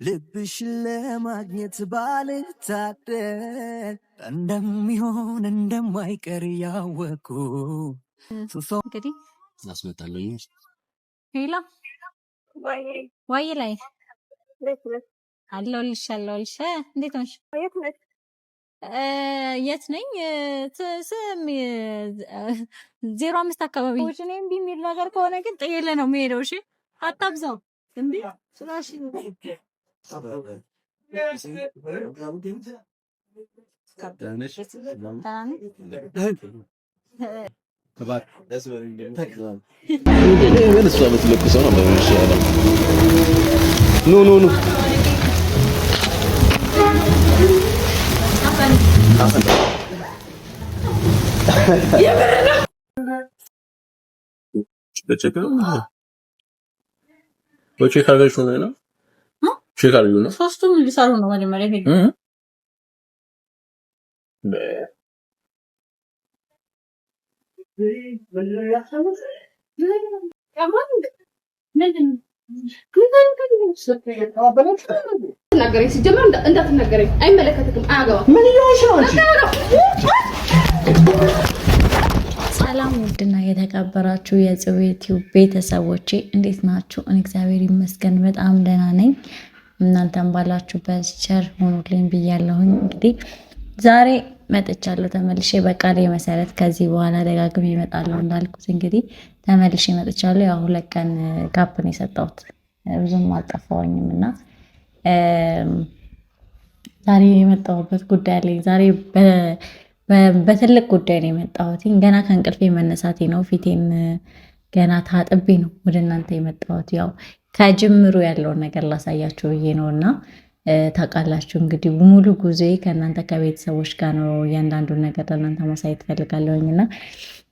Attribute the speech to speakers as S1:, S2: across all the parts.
S1: ልብሽ ለማግኘት ባልታደል እንደሚሆን እንደማይቀር ያወኩ
S2: እንግዲህ
S3: አስመጣለሁ።
S2: ሄላ ወይ ላይ አለሁልሽ። እንዴት ነሽ? የት ነኝ? ስም 05 አካባቢ እኔም ቢሚል ነገር ከሆነ ግን ጥዬለ ነው የምሄደው። እሺ አታብዛው እንዴ ስላሽ
S3: ኖ ቼክ አድርገሽ ነው? ቼክ አድርገሽ ነው?
S2: ሶስቱም ሊሰሩ ነው መጀመሪያ ሄዱ።
S4: ሲጀመር እንዳትናገረኝ፣ አይመለከትም፣ አያገባም። ምን ይሆንሽ ነው አንቺ?
S2: ሰላም ውድና የተከበራችሁ የጽዌ ቲዩብ ቤተሰቦቼ እንዴት ናችሁ? እግዚአብሔር ይመስገን በጣም ደህና ነኝ። እናንተም ባላችሁበት ቸር ሆኑልኝ ብያለሁኝ። እንግዲህ ዛሬ መጥቻለሁ ተመልሼ በቃሌ መሰረት። ከዚህ በኋላ ደጋግሜ እመጣለሁ እንዳልኩት እንግዲህ ተመልሼ መጥቻለሁ። ያው 2 ቀን ጋፕ ነው የሰጠሁት፣ ብዙም አልጠፋሁኝም እና ዛሬ የመጣሁበት ጉዳይ አለኝ። ዛሬ በትልቅ ጉዳይ ነው የመጣሁት። ገና ከእንቅልፌ መነሳቴ ነው። ፊቴን ገና ታጥቤ ነው ወደ እናንተ የመጣሁት። ያው ከጅምሩ ያለውን ነገር ላሳያችሁ ብዬ ነው እና ታውቃላችሁ እንግዲህ ሙሉ ጊዜ ከእናንተ ከቤተሰቦች ጋር ነው። እያንዳንዱን ነገር ለእናንተ ማሳየት ፈልጋለሁኝ እና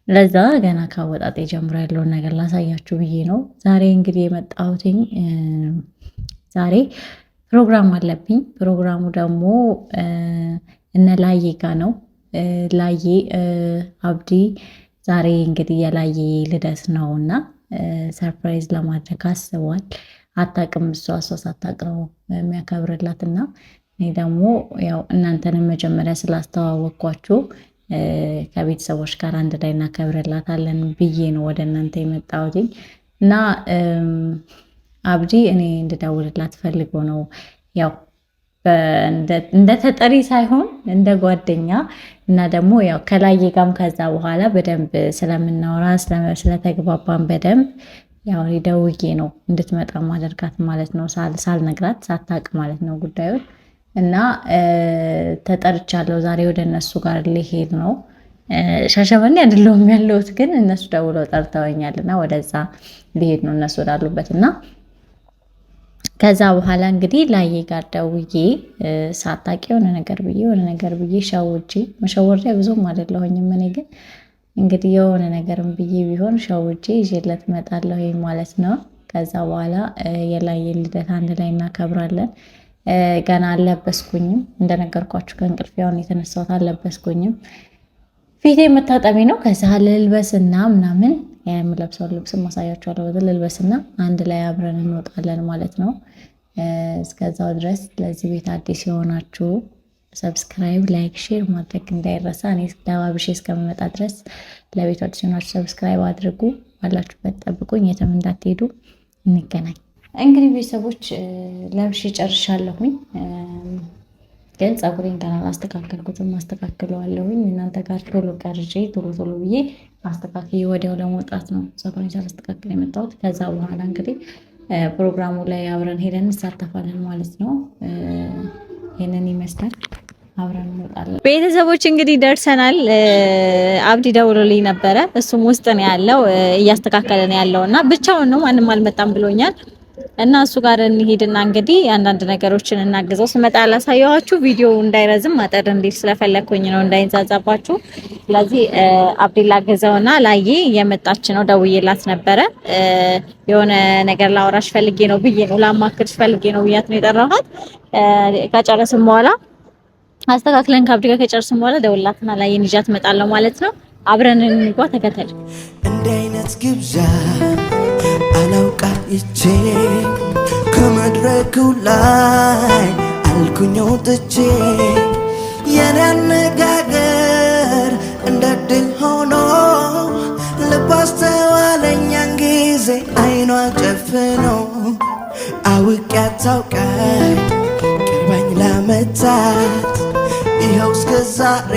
S2: ለዛ ገና ካወጣጤ ጀምሮ ያለውን ነገር ላሳያችሁ ብዬ ነው ዛሬ እንግዲህ የመጣሁትኝ። ዛሬ ፕሮግራም አለብኝ። ፕሮግራሙ ደግሞ እነ ላዬ ጋ ነው። ላዬ አብዲ ዛሬ እንግዲህ የላዬ ልደት ነው እና ሰርፕራይዝ ለማድረግ አስቧል። አታውቅም፣ እሷ ሳታውቅ ነው የሚያከብርላት እና እኔ ደግሞ ያው እናንተንም መጀመሪያ ስላስተዋወቅኳችሁ ከቤተሰቦች ጋር አንድ ላይ እናከብርላታለን ብዬ ነው ወደ እናንተ የመጣሁት እና አብዲ እኔ እንድደውልላት ፈልጎ ነው ያው እንደ ተጠሪ ሳይሆን እንደ ጓደኛ እና ደግሞ ያው ከላዬ ጋርም ከዛ በኋላ በደንብ ስለምናወራ ስለተግባባን በደንብ ያው ደውዬ ነው እንድትመጣ ማደርጋት ማለት ነው። ሳልነግራት ሳታውቅ ማለት ነው ጉዳዩን እና ተጠርቻለሁ። ዛሬ ወደ እነሱ ጋር ልሄድ ነው። ሻሸመኔ አይደለሁም ያለሁት፣ ግን እነሱ ደውለው ጠርተውኛልና ወደዛ ልሄድ ነው እነሱ ወዳሉበት እና ከዛ በኋላ እንግዲህ ላዬ ጋር ደውዬ ሳታውቂ የሆነ ነገር ብዬ መሸወር ላይ ብዙም አይደለሁኝም እኔ ግን እንግዲህ የሆነ ነገርም ብዬ ቢሆን ሸውጄ ይዤለት እመጣለሁ ማለት ነው። ከዛ በኋላ የላዬን ልደት አንድ ላይ እናከብራለን። ገና አልለበስኩኝም እንደነገርኳችሁ ከእንቅልፌ አሁን የተነሳሁት አልለበስኩኝም። ፊቴ መታጠቢ ነው። ከዛ ልልበስና ምናምን የምለብሰው ልብስ ማሳያችኋለሁ። ልልበስና አንድ ላይ አብረን እንወጣለን ማለት ነው። እስከዛው ድረስ ለዚህ ቤት አዲስ የሆናችሁ ሰብስክራይብ፣ ላይክ፣ ሼር ማድረግ እንዳይረሳ። እኔ ለባብሼ እስከምመጣ ድረስ ለቤቱ አዲስ የሆናችሁ ሰብስክራይብ አድርጉ። ባላችሁበት ጠብቁኝ፣ የትም እንዳትሄዱ። እንገናኝ። እንግዲህ ቤተሰቦች ለብሼ ጨርሻለሁኝ፣ ግን ፀጉሬን ገና አላስተካከልኩትም። አስተካክለዋለሁኝ እናንተ ጋር ቶሎ ቀርጬ ቶሎ ብዬ አስተካክዬ ወዲያው ለመውጣት ነው ፀጉሬን ሳላስተካክል የመጣሁት። ከዛ በኋላ እንግዲህ ፕሮግራሙ ላይ አብረን ሄደን እንሳተፋለን ማለት ነው። ይሄንን ይመስላል። አብረን እንወጣለን። ቤተሰቦች እንግዲህ ደርሰናል። አብዲ ደውሎልኝ ነበረ። እሱም ውስጥ ነው ያለው እያስተካከለ ነው ያለውና ብቻውን ነው ማንም አልመጣም ብሎኛል። እና እሱ ጋር እንሂድና እንግዲህ አንዳንድ ነገሮችን እናግዘው። ስመጣ ላሳያችሁ፣ ቪዲዮ እንዳይረዝም አጠር እንዲል ስለፈለኩኝ ነው እንዳይንዛዛባችሁ። ስለዚህ አብዲላ ገዛውና ላዬ እየመጣች ነው። ደውዬላት ነበረ። የሆነ ነገር ላወራሽ ፈልጌ ነው ብዬ ነው ላማክርሽ ፈልጌ ነው ብያት ነው የጠራኋት። ከጨረስን በኋላ አስተካክለን ከአብዲ ጋር ከጨረስን በኋላ ደውላትና ላዬን ይዣት እመጣለሁ ማለት ነው። አብረን እንጓ፣ ተከተል።
S1: እንደ አይነት ግብዣ አላውቃ ይቼ ከመድረኩ ላይ አልኩኝ ወጥቼ የኔ አነጋገር እንደ ድል ሆኖ ልብ አስተዋለኛን ጊዜ አይኗ ጨፍኖ አውቄ አታውቃኝ ቅርባኝ ለዓመታት ይኸው እስከ ዛሬ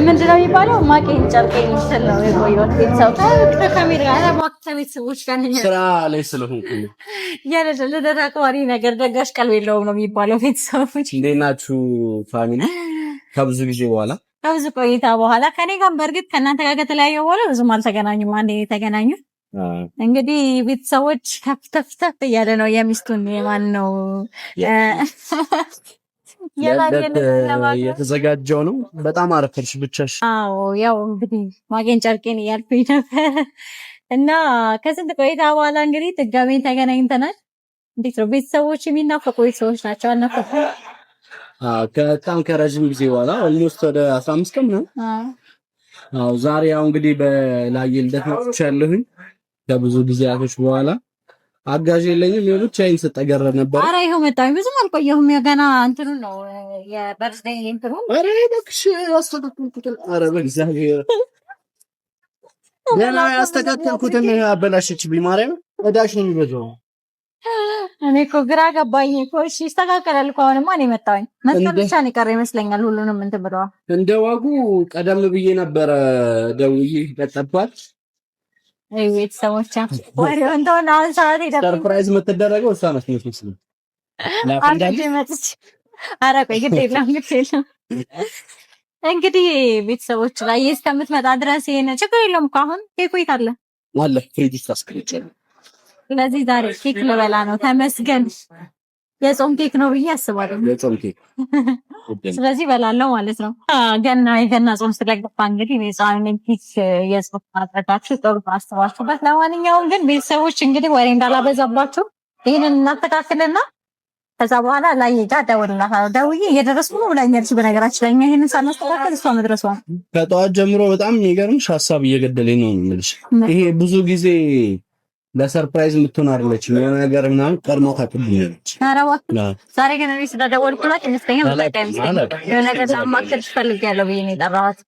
S2: ምንድነው የሚባለው? ማቄን ጨርቄን ስል ነው የቆየሁት። ቤተሰብ ከካሜራ ቤተሰቦች ጋር
S3: ስራ ላይ ስለሆንኩ
S2: ልደት አክባሪ ነገር ደጋሽ ቀልብ የለውም ነው የሚባለው። ቤተሰቦች
S3: እንዴት ናችሁ? ፋሚሊ ከብዙ ጊዜ በኋላ
S2: ከብዙ ቆይታ በኋላ ከኔ ጋር በእርግጥ ከእናንተ ጋር ከተለያየ በኋላ ብዙም አልተገናኙም። አንዴ የተገናኙ እንግዲህ ቤተሰቦች ከፍተፍተፍ እያለ ነው የሚስቱን የማን ነው
S3: የተዘጋጀው ነው። በጣም አረፈርሽ ብቻሽ?
S2: አዎ ያው እንግዲህ ማጌን ጨርቄን እያልኩኝ ነበር እና ከስንት ቆይታ በኋላ እንግዲህ ድጋሜ ተገናኝተናል። እንዴት ነው ቤተሰቦች? የሚናፈቁ ቤተሰቦች ናቸው። አልናፈቁ?
S3: በጣም ከረዥም ጊዜ በኋላ ኦልሞስት ወደ 15 ቀን ነው። አዎ ዛሬ ያው እንግዲህ በላይ ልደት መጥቻለሁኝ ከብዙ ጊዜያቶች በኋላ አጋዥ የለኝም። የብቻ አይን ስጠገረ ነበር።
S2: አረ ይሄው መጣኝ። ብዙም አልቆየሁም። ገና እንትኑ ነው የበርዝዴይ እንትኑ።
S3: አረ እባክሽ አስተካክልኩትን። አረ በእግዚአብሔር ገና ያስተካከልኩትን አበላሽችብኝ። ማርያም እዳሽ ነው የሚበዛው።
S2: እኔ እኮ ግራ ገባኝ እኮ። እሺ ይስተካከላል እኮ። አሁንማ እኔ መጣሁኝ። መስቀል ብቻ ነው የቀረ ይመስለኛል። ሁሉንም እንትን ብለዋል።
S3: እንደ ዋጉ ቀደም ብዬ ነበረ ደውዬ ለጠባት
S2: ቤተሰቦቻ ወሬው እንደሆነ አሁን ሰዓት ሄደ።
S3: ሰርፕራይዝ የምትደረገው እሷ ነች መስሎኝ
S2: መጥቼ ኧረ ቆይ ግድ የለም እንግዲህ ቤተሰቦች ላይ እስከምትመጣ ድረስ ይሄን ችግር የለውም እኮ አሁን ኬክ ቤት አለ
S3: ፍሪጅ ታስቀምጪ።
S2: ስለዚህ ዛሬ ኬክ ልበላ ነው። ተመስገን የጾም ኬክ ነው ብዬ አስባለሁ።
S3: የጾም ኬክ
S2: ስለዚህ በላለው ማለት ነው። የገና ጾም ስለገባ እንግዲህ የጻን ኬክ የጾም አጠቃችሁ ጥሩ አስተዋችሁበት። ለማንኛውም ግን ቤተሰቦች እንግዲህ ወሬ እንዳላበዛባችሁ ይሄንን እናስተካክልና ከዛ በኋላ ላይ ደውልላታለሁ። ደውዬ እየደረስኩ ነው ብላኛለች። በነገራችን ላይ ይሄንን ሳናስተካክል እሷ መድረሷ
S3: ከጠዋት ጀምሮ በጣም የሚገርምሽ ሀሳብ እየገደለኝ ነው የምልሽ። ይሄ ብዙ ጊዜ ለሰርፕራይዝ የምትሆን አይደለች የሆነ ነገር ምናምን ቀድሞ ታጥብኛለች።
S2: አራዋ ዛሬ ግን እኔ ስለደወልኩላት ይመስለኛል የሆነ ነገር ላማክር ፈልጌያለሁ ብዬ ነው የጠራኋት።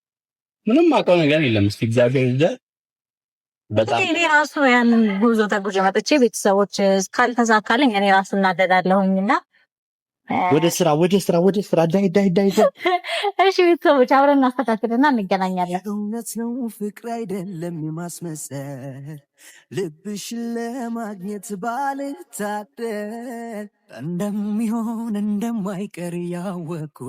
S3: ምንም አውቀው ነገር የለም። እስኪ እግዚአብሔር ይርዳል። በጣም
S2: እኔ ራሱ ያንን ጉዞ ተጉዤ መጥቼ ቤተሰቦች ካልተሳካልኝ እኔ ራሱ እናደዳለሁኝና
S3: ወደ ስራ ዳይ
S2: እሺ ቤተሰቦች አብረን እናስተካክልና እንገናኛለን።
S1: እውነት ነው ፍቅር አይደለም የማስመሰል ልብሽን ለማግኘት ባልታደል እንደሚሆን እንደማይቀር ያወኩ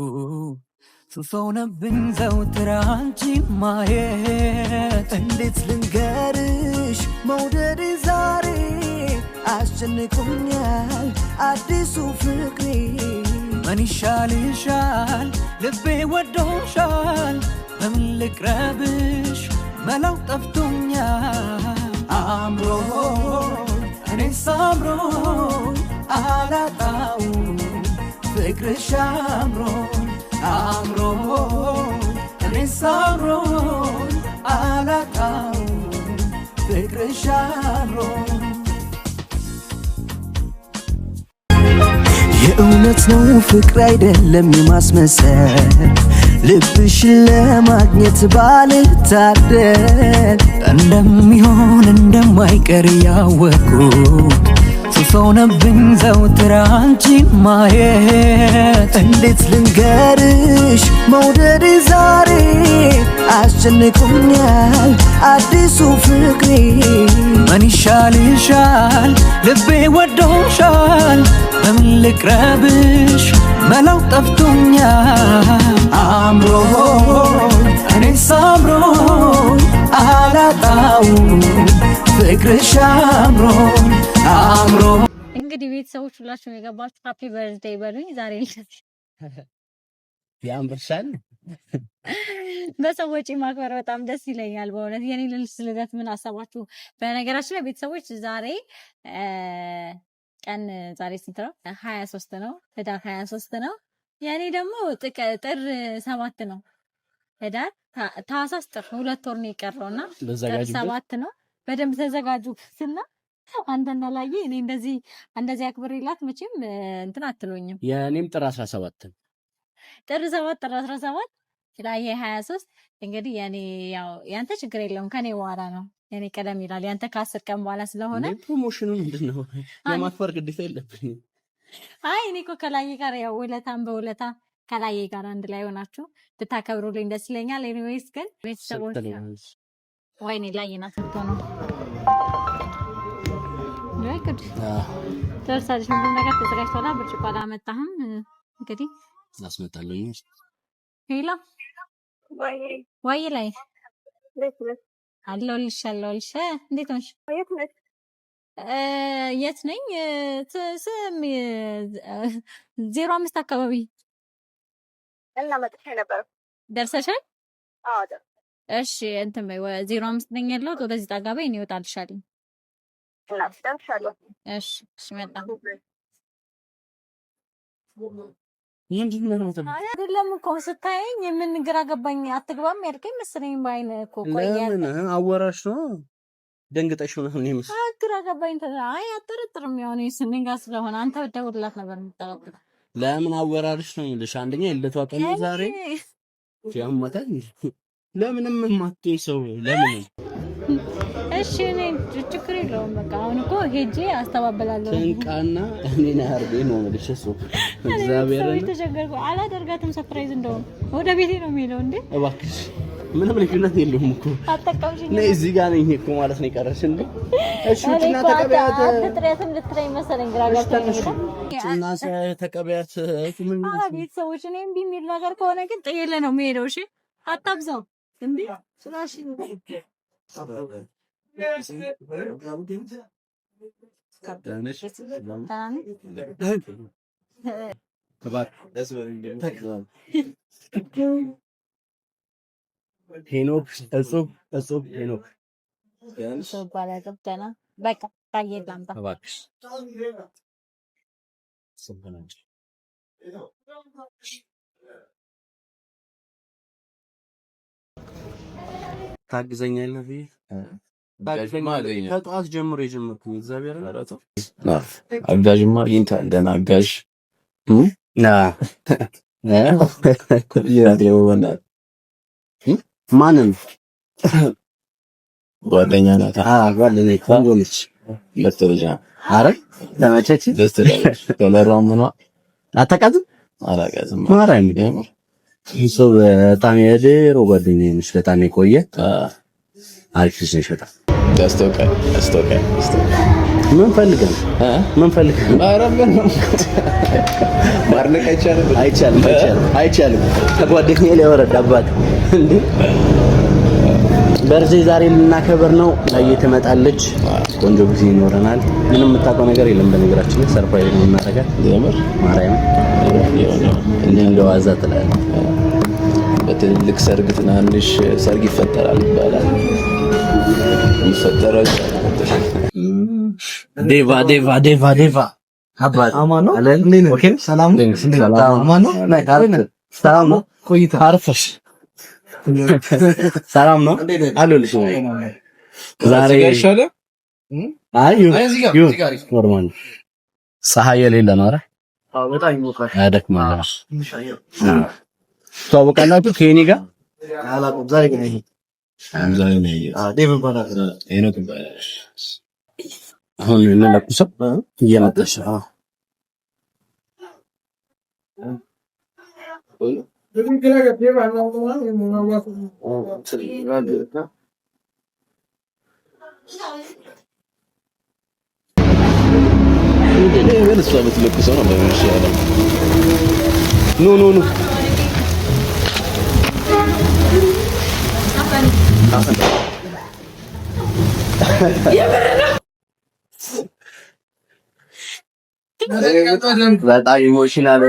S1: ሱሰውነብኝ ዘውትር አንቺን ማየት እንዴት ልንገርሽ መውደድ ዛሬ አስጨንቆኛል አዲሱ ፍቅሬ ምን ይሻልሻል ልቤ ወዶሻል በምን ልቅረብሽ መላው ጠፍቶኛል አምሮ እኔስ አምሮ አላጣው ፍቅርሽ አምሮ አምሮ እኔስ አምሮ አላጣው ፍቅርሽ አምሮ የእውነት ነው ፍቅር አይደለም የማስመሰል ልብሽን ለማግኘት ባልታደል እንደሚሆን እንደማይቀር ያወቅኩት ሱሰውነብኝ ዘውትር አንቺን ማየት እንዴት ልንገርሽ መውደድ ዛሬ አስጨንቆኛል አዲሱ ፍቅሬ ምን ይሻልሻል ልቤ ወዶሻል በምን ልቅረብሽ መላው ጠፍቶኛል አምሮ እኔስ አምሮ አላጣው ፍቅርሽ አምሮ አምሮ።
S2: እንግዲህ ቤተሰቦች ሁላችሁም የገባችሁ ሃፒ በርዝዴይ በሉኝ። ዛሬ
S3: ያምርሻል።
S2: በሰዎች ማክበር በጣም ደስ ይለኛል በእውነት። የኔ ልደት ምን አሰባችሁ? በነገራችን ላይ ቤተሰቦች ዛሬ ቀን ዛሬ ስንት ነው? 23 ነው። ህዳር 23 ነው። የኔ ደግሞ ጥር 7 ነው። ህዳር ታህሳስ ጥር 2 ወር ነው የቀረውና ጥር 7 ነው። በደንብ ተዘጋጁትና አንተና ላይ እኔ እንደዚህ አክብሬላት መቼም እንትን አትሉኝም።
S3: የኔም ጥር 17
S2: ጥር 7 ጥር 17 ላይ 23 እንግዲህ የኔ ያው ያንተ ችግር የለውም ከኔ በኋላ ነው። የኔ ቀደም ይላል ያንተ ከ10 ቀን በኋላ ስለሆነ
S3: ፕሮሞሽኑ ምንድነው? የማክበር ግዴታ የለብኝም።
S2: አይ እኔ እኮ ከላይ ጋር ያው ውለታን በውለታ ከላይ ጋር አንድ ላይ ሆናችሁ ብታከብሩልኝ ደስ ይለኛል። ኤኒዌይስ ግን ቤተሰቦች ወይኔ ላይ ናፍቶ ነው ወይከድ ተርሳልሽ ምን ነገር ተዘጋጅቷል። ብርጭቆ አላመጣህም እንግዲህ
S3: አስመጣለሁኝ።
S2: ሄሎ ወይ ላይ አለሁልሽ እንዴት ነሽ? የት ነኝ? ስም 05 አካባቢ
S5: እና መጥቼ ነበር።
S2: ደርሰሻል?
S5: አዎ
S2: እሺ እንትን በይ 05 ነኝ ያለሁት ወደዚህ ጠጋ በይ እኔ እወጣልሻለሁ።
S5: እና ደርሻለሁ።
S2: እሺ መጣሁ። አይደለም እኮ ስታየኝ የምን ግራ ገባኝ። አትግባም ያልከኝ መሰለኝ ባይነ እኮ ቆያለሁ።
S3: ለምን አወራሽ ነው? ደንግጠሽ ነው እኔ ምስ
S2: ግራ ገባኝ። አይ አጠረጥርም ያው ነው ስንኝ ጋር ስለሆነ አንተ ደውልላት ነበር የምትጠራው።
S3: ለምን አወራርሽ ነው የምልሽ። አንደኛ የለቷ ቀን ዛሬ ያመጣል። ለምንም የማትይ ሰው ለምን? እሺ
S2: እኔ ችግር የለውም በቃ አሁን እኮ ሄጄ አስተባበላለሁ።
S3: ትንቃና እኔን አርገኝ ነው የምልሽ። እሱ እግዚአብሔር ነው
S2: ተቸገርኩ። አላደርጋትም ሰርፕራይዝ እንደውም ወደ ቤቴ ነው የሚለው። እንዴ
S3: እባክሽ ምንም ልዩነት የለውም እኮ
S2: አጠቃውሽ
S3: ነይ እዚህ ጋር ነኝ እኮ ማለት ነው የቀረሽ እንዴ? እሺ እና ተቀበያት
S2: አትጥሪያትም ልትለኝ መሰለኝ ግራ ገብቶኝ
S3: እና ተቀበያት። ምን
S2: ቤተሰቦች እኔ እምቢ የሚል ነገር ከሆነ ግን ጥዬልህ ነው የምሄደው። እሺ አታብዛው እንዴ ስላሽ
S3: ሄኖክ እጹብ ሄኖክ
S2: ባላ ገብተና በቃ ታየላምጣ
S3: እባክሽ ታግዘኛለህ ብዬ ከጠዋት ጀምሮ የጀመርኩኝ እግዚአብሔር
S6: አጋዥማ አግኝተሃል። ደህና አጋዥ
S3: ማንን
S6: ጓደኛ ናት።
S3: ጓደኛ ቆንጆ ነች።
S6: ለተረጃ
S3: አረ ተመቸች።
S6: ደስ ትላለች። ከለሯ ምኗ
S3: አታውቃትም?
S6: አላውቃትም።
S3: ማርያም እሱ በጣም የድሮ ጓደኛዬ ነች። በጣም የቆየ አሪፍ ነች። በጣም ያስታውቃል። ምን ፈልገህ
S6: ማርነቅ
S3: አይቻልም። ከጓደኛዬ ላይ ወረድ አባት እንዴ በርዜ ዛሬ ልናከብር ነው። ላይ ትመጣለች። ቆንጆ ጊዜ ይኖረናል። ምንም የምታውቀው ነገር የለም። በነገራችን ላይ ሰርፕራይዝ ነው እናደርጋት።
S6: የምር
S3: ማርያም እንደዋዛ ትላለች።
S6: በትልቅ ሰርግ ትናንሽ ሰርግ ይፈጠራል ይባላል። ይፈጠራል።
S3: ዴቫ አባት አማን ነው። ኦኬ ሰላም አማን ነው። ሰላም ነው። ቆይታ አርፈሽ ሰላም ነው አሉልሽ። ዛሬ አይ ኖርማል ፀሐይ የሌለ ነው። ኧረ በጣም ይሞቃል። ያደክማል። ተዋወቃላችሁ ከኔ ጋር አላውቅም። ዛሬ ግን ይሄ ዴቭ ይባላል። ሄኖክ ይባላል። አሁን ለለቁሰው እየመጣሽ ነው። ኑ በጣም ኢሞሽናል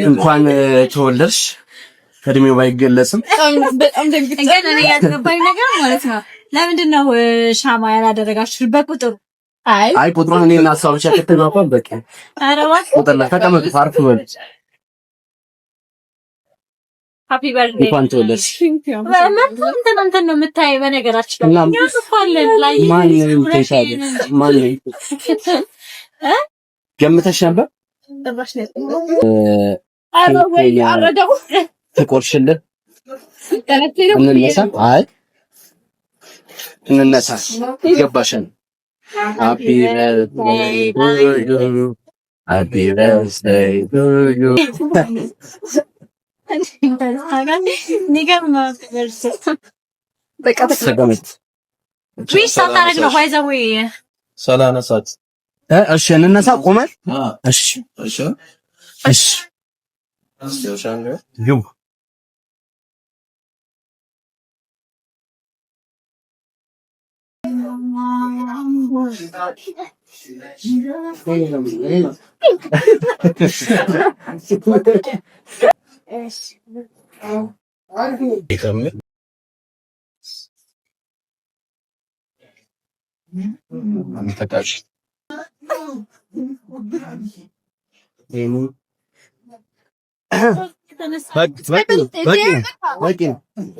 S3: እንኳን ተወለድሽ እድሜው ባይገለጽም
S4: በጣም ደግጠኝ እኔ ያልገባኝ ነገር ማለት ነው ለምንድን ነው ሻማ ያላደረጋችሁ በቁጥሩ
S3: አይ ቁጥሩን እኔ እና እሷ ብቻ ከተግባባን በቃ
S4: አረባ
S3: ቁጥር ላይ ተቀመጡ አርፍ በል
S4: ሃፒ በርዝዴይ
S3: እንኳን ተወለድሽ
S4: እንትን ነው የምታይ በነገራችን ላይ ያስፋለን ላይ
S3: ማን ይተሻለ ማን ገምተሽ ነበር
S4: አረጋው
S3: ተቆርሽልን እንነሳ አይ እንነሳ ይገባሻል Happy birthday to you. Happy birthday to you.
S4: በቃ ተቀመጥ ዊሽ ሳታረግ ነው ባይዘው
S6: ሰላነሳት
S3: እሺ እንነሳ ቆመን እሺ
S6: እሺ
S3: እሺ ግቡ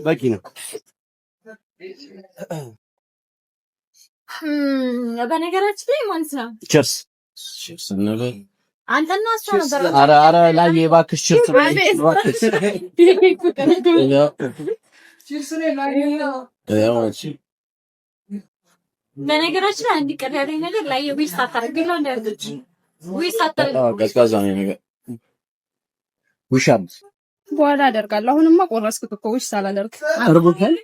S3: በቂ ነው
S4: በነገራችን ላይ ማለት ነው
S3: ቸርስ
S6: ነበር
S4: አንተና እሷ ነበር
S3: አረ ላይ እባክሽ ቸርስ እባክሽ
S4: በነገራችን ላይ አንድ ቀን ያለኝ ነገር ላይ ዊሽ ሳታረግለው እንዳልኩት ዊሽ ሳታረግ
S6: ቀዝቃዛ ነው ነገር
S3: ውሻም
S4: በኋላ አደርጋለሁ አሁንማ ቆረስኩት እኮ ዊሽ ሳላደርግ
S3: አርቦታል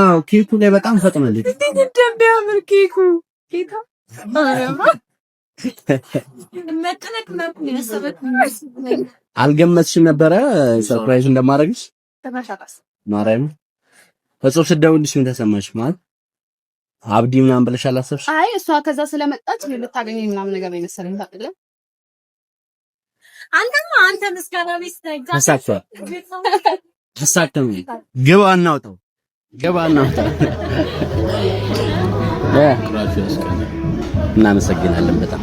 S3: አዎ ኬኩ ላይ በጣም ፈጥነልኝ
S4: እንደሚያምር ኬኩ ኬታ መጥነቅ
S3: አልገመትሽም ነበረ ሰርፕራይዝ እንደማደርግሽ
S4: ተማሻታስ
S3: ማርያም እጾም ስትደውልሽ ምን ተሰማሽ ማለት አብዲ ምናምን ብለሽ አላሰብሽ
S4: አይ እሷ ከዛ ስለመጣች ልታገኘኝ ምናምን ነገር ነው የመሰለኝ ታጥለ አንተ ምስጋና ቢስ
S3: ተሳክተም ግባ እናውጣው እናመሰግናለን በጣም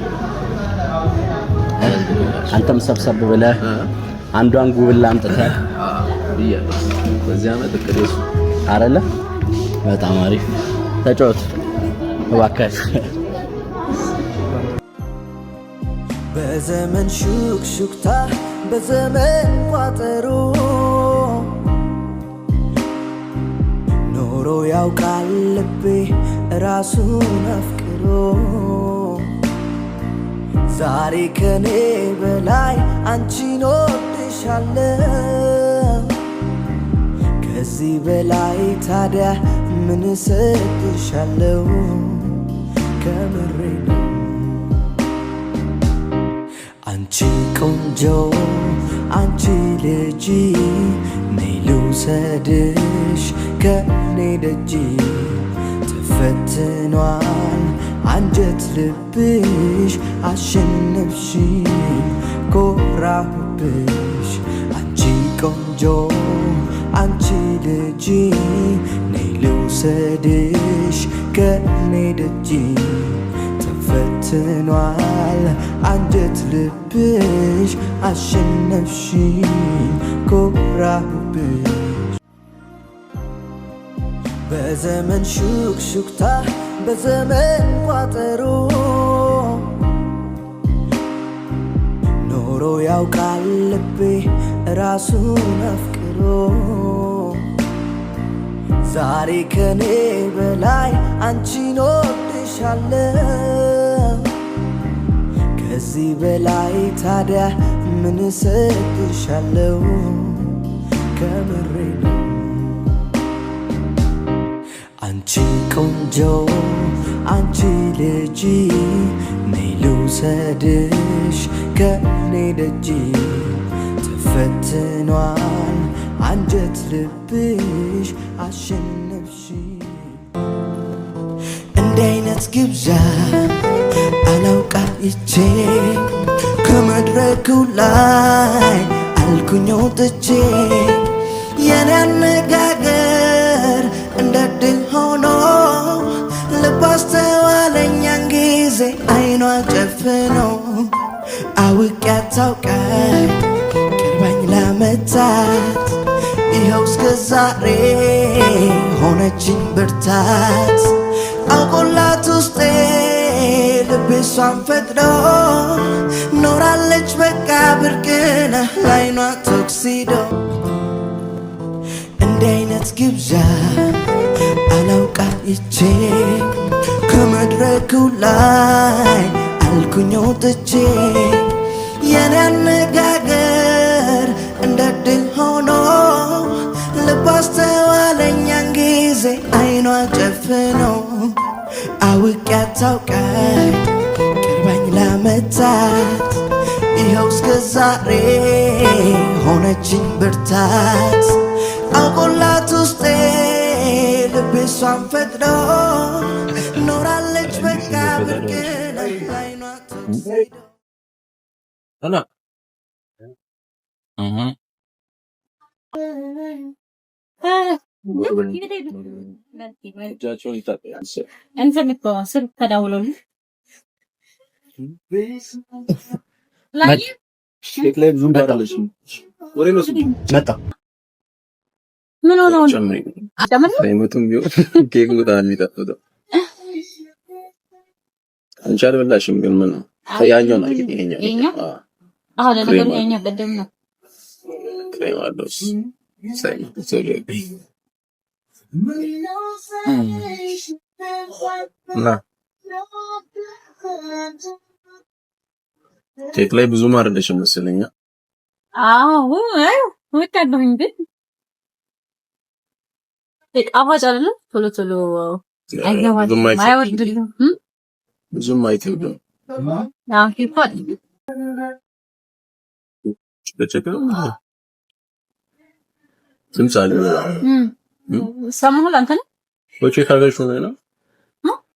S3: አንተም ሰብሰብ ብለህ አንዷን ጉብል አምጥተህ
S6: በዚህ አመት እቅዴሱ
S3: አይደለ በጣም አሪፍ ተጫወት እባክህ
S1: በዘመን ሹክሹክታ በዘመን ቋጠሮ ኖሮ ያውቃል ልቤ ራሱን አፍቅሮ ዛሬ ከኔ በላይ አንቺን ወድሻለሁ ከዚህ በላይ ታዲያ ምን እሰጥሻለሁ ከምሬ ነው አንቺ ቆንጆ አንቺ ልጅ ነይ ልውሰድሽ ከኔ ደጅ ተፈትኗል አንጀት ልብሽ አሸነፍሽ ኮራሁብሽ አንቺ ቆንጆ አንቺ ልጅ ነይ ልውሰድሽ ከኔ ደጅ ተፈትኗል አንጀት ልብሽ አሸነፍሽ ኮራሁብሽ በዘመን ሹክሹክታ በዘመን ቋጠሮ ኖሮ ያውቃል ልቤ ራሱን አፍቅሮ ዛሬ ከኔ በላይ አንቺን ወድሻለሁ ከዚህ በላይ ታዲያ ምን እሰጥሻለሁ ከምሬ ነው አንቺ ቆንጆ አንቺ ልጅ ነይ ልውሰድሽ ከኔ ደጅ ተፈትኗል አንጀት ልብሽ አሸነፍሽ እንዲህ አይነት ግብዣ አላውቃት ይቼ ከመድረኩ ላይ አልኩኝ ወጥቼ የኔ አነጋገር እንደ ድል ሆኖ ልብ አስተዋለኛን ጊዜ አይኗ ጨፍኖ አውቄ አታውቃኝ ቅርበኝ ለመታት ይኸው እስከ ዛሬ ሆነችኝ ብርታት አውቆላት ውስጤ ልቤ እሷን ፈቅዶ ኖራለች በቃ ብርቅነህ ላይኗ ቶክሲዶ እንዲህ አይነት ግብዣ አላውቃ ይቼ ከመድረኩ ላይ አልኩኝ ወጥቼ የኔ አነጋገር እንደ ድል ሆኖ ልብ አስተዋለኛን ጊዜ አይኗ ጨፍኖ አውቄ አታውቃኝ ቅርበኝ ለመታት ይኸው እስከ ዛሬ ሆነችኝ ብርታት አውቆላት ውስጤ ልቤ እሷን ፈቅዶ ኖራለች በቃ ብርቅነህ ላይኗ ቶክሲዶ
S6: እጃቸውን ይታጠባል።
S4: እንትን እኮ ስልክ ተደውሎልኝ
S6: ኬክ ላይ ብዙም ታውቃለች። ወሬ ነው መጣ
S4: ምን ሆነ ነው
S6: ጨምሪ አይመጡም ቢሆን ኬክ በጣም የሚጣፍጠው አንቺ አልበላሽም ግን ምን ነው ያኛው ነው ይሄኛው
S4: አዎ ለነገሩ ያኛው ቀደም ነው
S6: ክሬም አለው ሳይም ተዘለቀ እና ኬክ ላይ ብዙ ማርደሽ መሰለኝ።
S4: አዎ ወጣለሁኝ ግን ጣፋጭ አይደለም ቶሎ ቶሎ አይገባም አይወድልም
S6: ብዙም አይተውም
S4: አዎ ኬክ
S6: በቸከው ትምሳሌ
S4: ሰማሁን አንተ ነው
S6: ወጪ ካገሽ ነው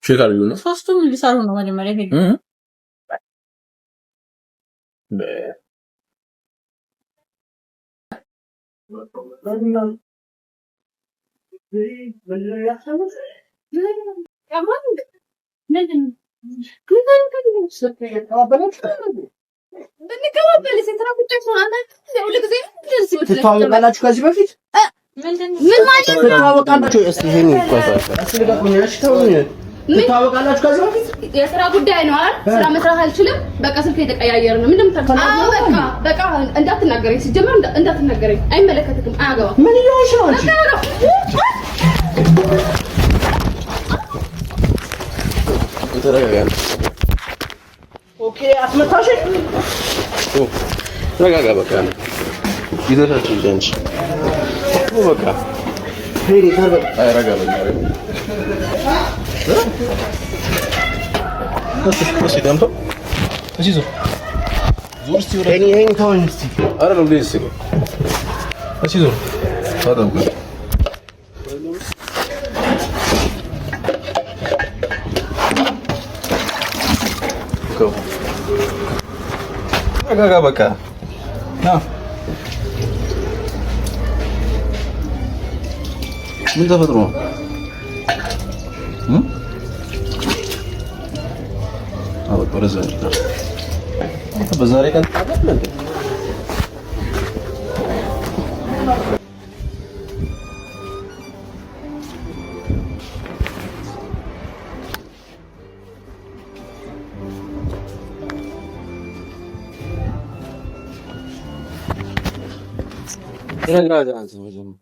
S6: ቼክ አድርጉ ነው
S4: ሶስቱም ሊሰሩ ነው መጀመሪያ ሄዱ
S3: ትተዋወቃላችሁ ከዚህ በፊት
S4: ምን ማለት ነው?
S3: ትተዋወቃላችሁ? እስቲ ይሄን ይቆጣጣ ትተዋወቃላችሁ ከዚህ በፊት?
S7: የሥራ ጉዳይ ነው አይደል? ስራ መስራት አልችልም። በቃ ስልክ የተቀያየረ ነው። ምንድነው ተከታተለው? በቃ እንዳትናገረኝ፣ ሲጀመር እንዳትናገረኝ። አይመለከትክም፣ አያገባም።
S3: ምን ይሆንሽ ነው አንቺ? ኦኬ አትመታሽ?
S6: ተረጋጋ በቃ ይዘታችሁ ጀንች በቃ
S3: ሄሪ ተረጋጋ
S6: አይረጋ በቃ እሺ ደምቶ እሺ ዞር እስቲ ወደ
S3: እኔ ተወኝ እስቲ
S6: አረ ነው ደስ ይገ እሺ ዞር ታጠብ ተረጋጋ በቃ ና ምን ተፈጥሮ ነው? አዎ ወረዘ በዛሬ ቀን ታውቃለህ ተረጋጋ አንተ መጀመሪያ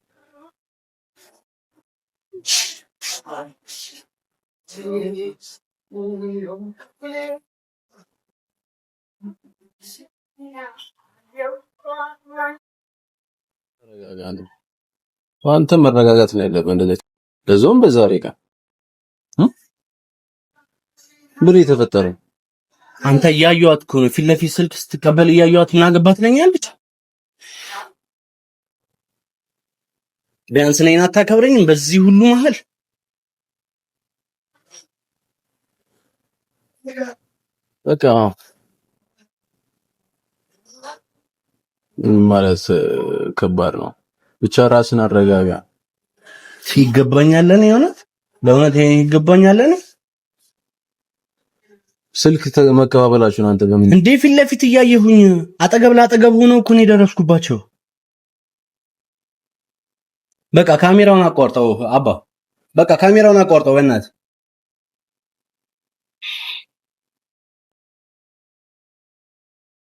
S6: አንተ መረጋጋት ነው ያለብህ። እንደዚህ ለዞም በዛሬ ቀን ምን የተፈጠረ?
S3: አንተ እያየኋት እኮ ነው። ፊት ለፊት ስልክ ስትቀበል እያየኋት ምን አገባት ትለኛለች። ቢያንስ እኔን አታከብረኝም በዚህ ሁሉ መሀል?
S6: በቃ ማለት ከባድ ነው። ብቻ ራስን አረጋጋ።
S3: ይገባኛል የሆነት ለእውነት ይገባኛል።
S6: ስልክ መቀባበላችሁን አንተ በምን
S3: እንዴ ፊት ለፊት እያየሁኝ አጠገብ ለአጠገብ ሆነው እኮ ነው የደረስኩባቸው። በቃ ካሜራውን አቋርጠው አባ፣ በቃ ካሜራውን አቋርጠው በእናትህ